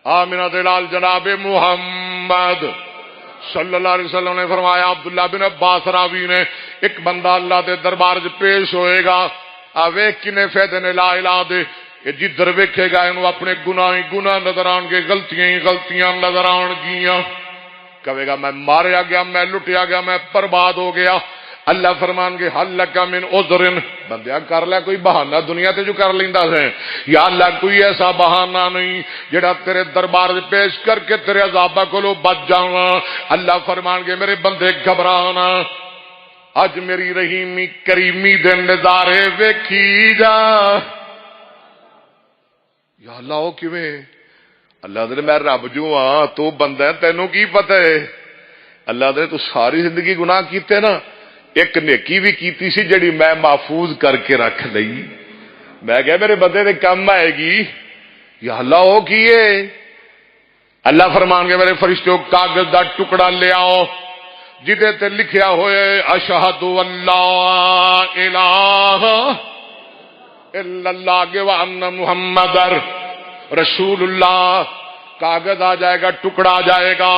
آمنہ دلال جناب محمد صلی اللہ علیہ وسلم نے فرمایا، عبداللہ بن عباس راوی نے، ایک بندہ اللہ دے دربار چ پیش ہوئے گا، ویکھ کنے فائدے نے لا الہ دے، کہ جدھر ویکھے گا انہوں اپنے گناہ ہی گناہ نظر آن گے، غلطیاں ہی غلطیاں نظر آن گیاں، کہے گا میں ماریا گیا، میں لٹیا گیا، میں برباد ہو گیا۔ اللہ فرمان گے حل لک من عذر، بندیا کر لے کوئی بہانہ دنیا تے جو کر لیندا ہے، یا اللہ کوئی ایسا بہانہ نہیں جڑا تیرے دربار وچ پیش کر کے تیرے عذاب کولوں بچ جاواں۔ اللہ فرمان گے میرے بندے گھبرانا، اج میری رحیمی کریمی دے نظارے ویکھی جا۔ یا اللہ او کیویں؟ اللہ دے میں رب جو ہاں، تو بندہ ہے، تینوں کی پتہ ہے؟ اللہ دے تو ساری زندگی گناہ کیتے نا، ایک نیکی بھی کیتی سی جڑی میں محفوظ کر کے رکھ لئی، میں کہا میرے بندے دے کم آئے گی۔ یا اللہ او کیے؟ اللہ فرمان گے میرے فرشتوں کاغذ دا ٹکڑا لے آؤ جدے تے لکھیا ہوئے اشہد اللہ الہ الا اللہ وان محمد رسول اللہ۔ کاغذ آ جائے گا، ٹکڑا آ جائے گا،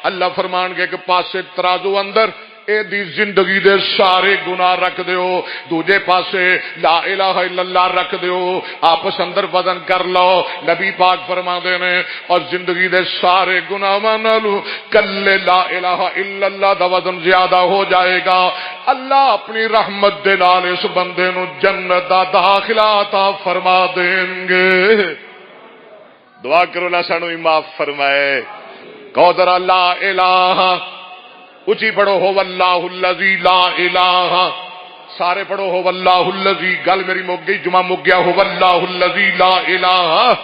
اللہ فرمان کے کہ پاسے ترازو اندر اے دی زندگی دے سارے گناہ رکھ دیو، دوجے پاسے لا الہ الا اللہ رکھ دیو، آپس اندر وزن کر لو۔ نبی پاک فرما دے نے اور زندگی دے سارے گناہاں نالو کلے لا الہ الا اللہ دا وزن زیادہ ہو جائے گا۔ اللہ اپنی رحمت دے نال اس بندے نو جنت دا داخلہ عطا فرما دیں گے۔ دعا کرو اللہ سانو معاف فرمائے۔ کہو ذرا لا الہ، اچھی پڑھو ہو واللہ الذی لا الہ، سارے پڑھو ہو واللہ الذی، گل میری مک گئی، جمعہ مک گیا، ہو واللہ الذی لا الہ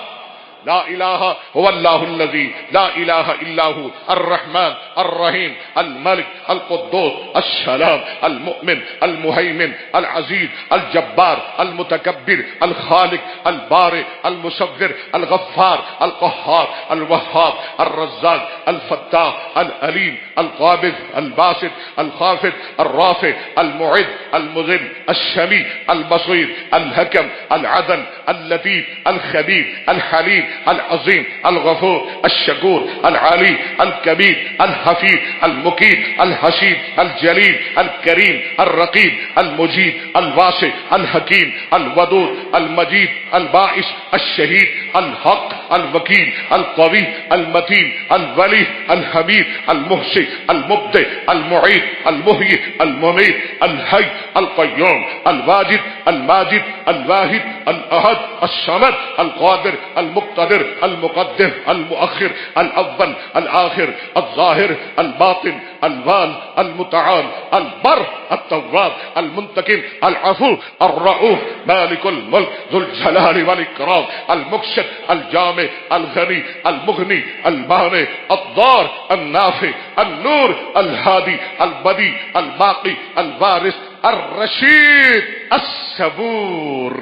لا الہ هو اللہ الذی لا الہ الا هو الرحمن الرحیم الملک القدوس السلام المؤمن المہیمن العزیز الجبار المتکبر الخالق البارئ المصور الغفار القہار الوہاب الرزاق الفتاح العلیم القابض الباسط الخافض الرافع المعز المذل السمیع البصیر الحکم العدل اللطیف الخبیر الحلیم العظیم الغفور الشکور العالی الکبیر الحفیظ المقیت الحسیب الجلیل الکریم الرقیب المجید الواسع الحکیم الودود المجید الباعث الشہید الحق الوکیل القوی المتین الولی الحمید المحصی المبدع المعید المحیی الممیت الحی القیوم الواجد الماجد الواحد الاحد الصمد القادر المقتدر المقدم المؤخر الاول الاخر الظاهر الباطن الوال المتعال البر التواب المنتقم العفو الرؤوف مالك الملك ذو الجلال والاكرام المقسط الجامع الغني المغني المانع الضار النافع النور الهادي البديع الباقي الوارث الرشید الصبور۔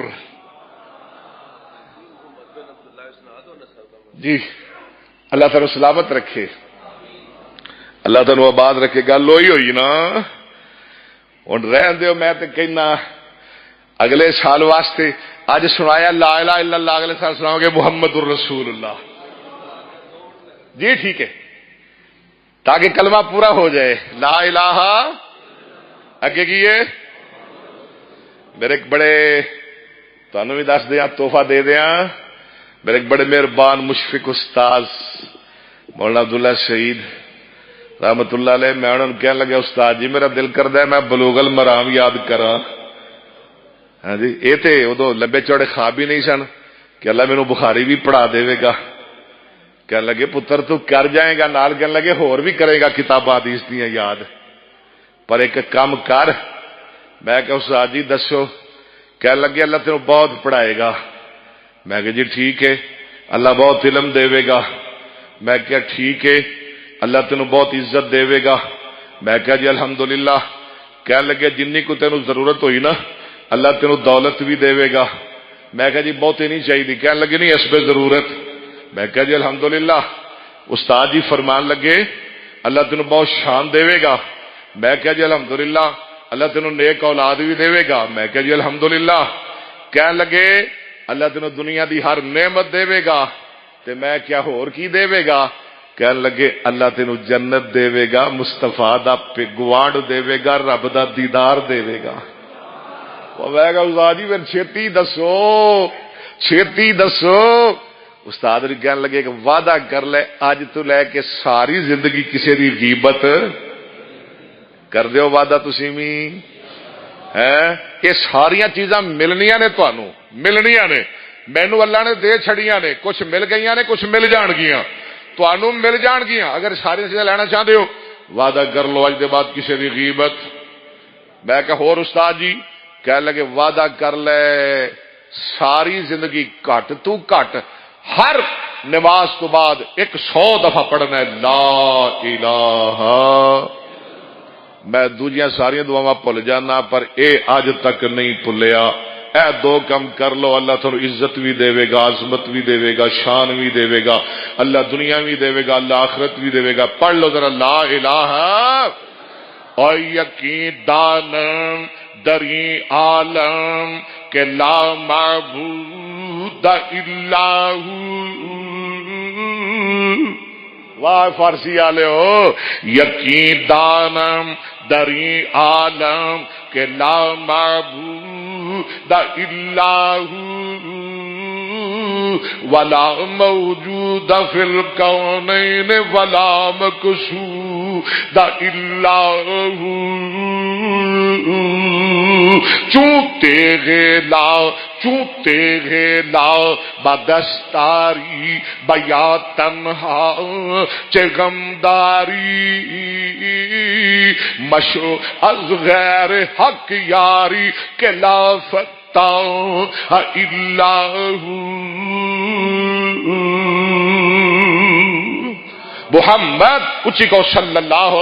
جی اللہ تعالیٰ سلامت رکھے، اللہ تعالیٰ آباد رکھے۔ گل وہی ہوئی نا، ہوں رہن دیو، میں تو کہنا اگلے سال واسطے اج سنایا لا الہ الا اللہ، اگلے سال سناؤ گے محمد الرسول اللہ۔ جی ٹھیک ہے، تاکہ کلمہ پورا ہو جائے، لا الہ اگے کیے میرے ایک بڑے تمہیں بھی دس دیا، تحفہ دے دیا، میرے ایک بڑے مہربان مشفق استاذ مولانا عبداللہ شہید رحمت اللہ علیہ، میں انہوں نے کہنے لگا استاد جی میرا دل کردا ہے میں بلوغ المرام یاد کراں۔ ہاں جی یہ تے ادو لمبے چوڑے خواب ہی نہیں سن کہ اللہ مینوں بخاری بھی پڑھا دے گا۔ کہنے لگے پتر تو کر جائے گا، نال کہنے لگے ہور بھی کرے گا کتاباں حدیث دیاں یاد، پر ایک کام کر۔ میں کہ استاد جی دسو؟ کہنے لگے اللہ تینوں بہت پڑھائے گا۔ میں کہ جی ٹھیک ہے، اللہ بہت علم دے گا۔ میں کہا ٹھیک ہے، اللہ تینوں بہت عزت دے گا۔ میں کہا جی الحمدللہ۔ کہنے لگے جنی کو تینوں ضرورت ہوئی نا اللہ تینوں دولت بھی دے گا۔ میں کہا جی بہت ہی نہیں چاہیے۔ کہنے لگے نہیں اس پہ ضرورت۔ میں کہا جی الحمدللہ۔ استاد جی فرمان لگے اللہ تینوں بہت شان دے گا۔ میں کہا جی الحمدللہ۔ اللہ تینوں نیک اولاد بھی دے گا۔ میں کہا جی الحمدللہ۔ کہنے لگے اللہ تینوں دنیا دی ہر نعمت دے گا۔ تے میں کیا ہور کی دے گا؟ کہنے لگے اللہ تینوں جنت دے گا، مصطفیٰ دا گوانڈ دے گا، رب دا دیدار دے گا۔ میں کہا استاد جی پھر چھتی دسو، چھتی دسو۔ استاد نے کہنے لگے کہ وعدہ کر لے اج تو لے کے ساری زندگی کسی دی غیبت کر دیو، وعدہ تسی بھی ہے۔ یہ ساریاں چیزاں ملنیاں نے، تانوں ملنیاں نے، مینوں اللہ نے دے چھڑیاں نے، کچھ مل گئیاں نے، کچھ مل جان گیاں، تانوں مل جان گیاں۔ اگر ساری چیزاں لینا چاہتے ہو وعدہ کر لو اج دے بعد کسی دی غیبت۔ میں کہ ہور استاد جی؟ کہنے لگے وعدہ کر لے ساری زندگی گھٹ تو گھٹ ہر نماز تو بعد 100 دفعہ پڑھنا ہے لا الہ۔ میں دوجیاں ساری دعاواں بھول جانا پر اے اج تک نہیں بھولیا۔ اے دو کم کر لو، اللہ تھانوں عزت بھی دے گا، عظمت بھی دے گا، شان بھی دے گا، اللہ دنیا بھی دے گا، اللہ آخرت بھی دے گا۔ پڑھ لو ذرا لا الہ۔ اور یقین دانم دری عالم کہ لا معبود الا ہو۔ واہ فارسی والے ہو، یقین دانم دری عالم کہ لا معبود الا ہو ولا موجود فی الکونین ولا مقصود الا ہو۔ چونتے گے لا بدستاری بیا تنہا چغمداری مشو از غیر حق یاری کہ لا فتح الا ہو۔ محمد اچھی کو صلی اللہ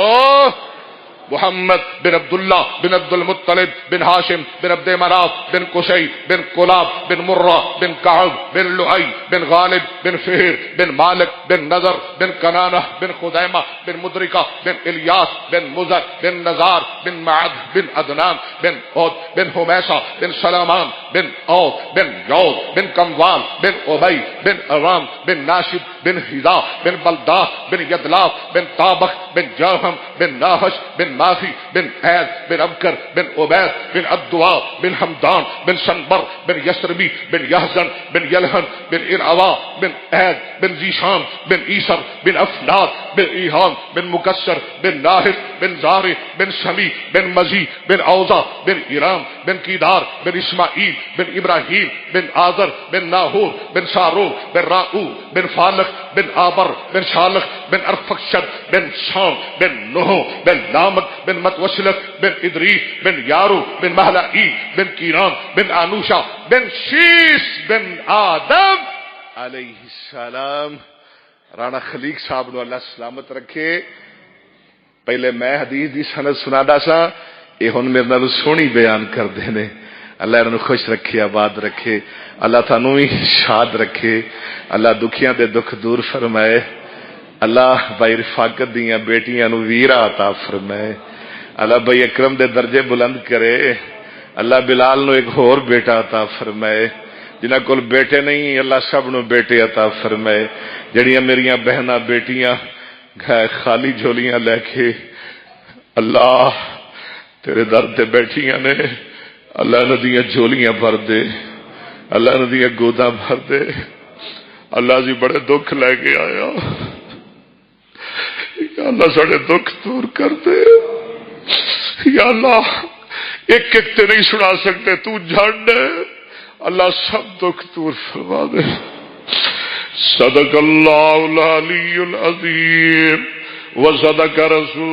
محمد بن عبداللہ بن عبد المطلب بن ہاشم بن عبد مناف بن قصی بن کلاب بن مرہ بن کعب بن لؤی بن غالب بن فہر بن مالک بن نضر بن کنانہ بن خزیمہ بن مدرکہ بن الیاس بن مزر بن نزار بن معد بن عدنان بن عود بن حمیسہ بن سلامان بن عوف بن جود بن کموال بن ابی بن ارام بن ناشد بن حذا بن بلداس بن یدلاف بن طابخ بن جرہم بن ناحش بن مافی بن عید بن ابکر بن عبید بن عبدوا بن حمدان بن سنبر بن یسربی بن یحزن بن یلہن بن ارعوا بن عید بن زیشان بن عیسر بن افناد بن ایحان بن مکسر بن ناہد بن زارع بن سمی بن مزی بن اوزا بن ایرام بن کیدار بن اسماعیل بن ابراہیم بن آذر بن ناہور بن سارو بن راؤ بن فالق بن آبر بن شالق بن ارفقشد بن شام بن نوح بن لامک بن متوسلت بن ادریس بن یارو بن مہلائی بن کینان بن آنوشا بن شیس بن آدم علیہ السلام۔ رانا خلیق صاحب نو اللہ سلامت رکھے۔ پہلے میں حدیث دی سند سنادا سا، اے ہن میرے نال سونی بیان کر دے نے۔ اللہ انہوں خوش رکھے، آباد رکھے، اللہ تانوں بھی شاد رکھے، اللہ دکھیاں دے دکھ دور فرمائے، اللہ بھائی رفاقت دیاں بیٹیاں نو ویرا عطا فرمائے، اللہ بھائی اکرم دے درجے بلند کرے، اللہ بلال نو ایک اور بیٹا عطا فرمائے، جنہاں کول بیٹے نہیں اللہ سب نو بیٹے عطا فرمائے، جڑیاں میریاں بہناں بیٹیاں خالی جھولیاں لے کے اللہ تیرے در تے بیٹھیاں نے، اللہ ندیاں جھولیاں بھر دے، اللہ ندیاں گوداں بھر دے، اللہ جی بڑے دکھ لے کے آیا، یا اللہ ساڑے دکھ دور کر دے، یا اللہ ایک ایک تے نہیں سنا سکتے، تو جان دے، اللہ سب دکھ دور فرما دے۔ صدق اللہ العلی العظیم و صدق رسول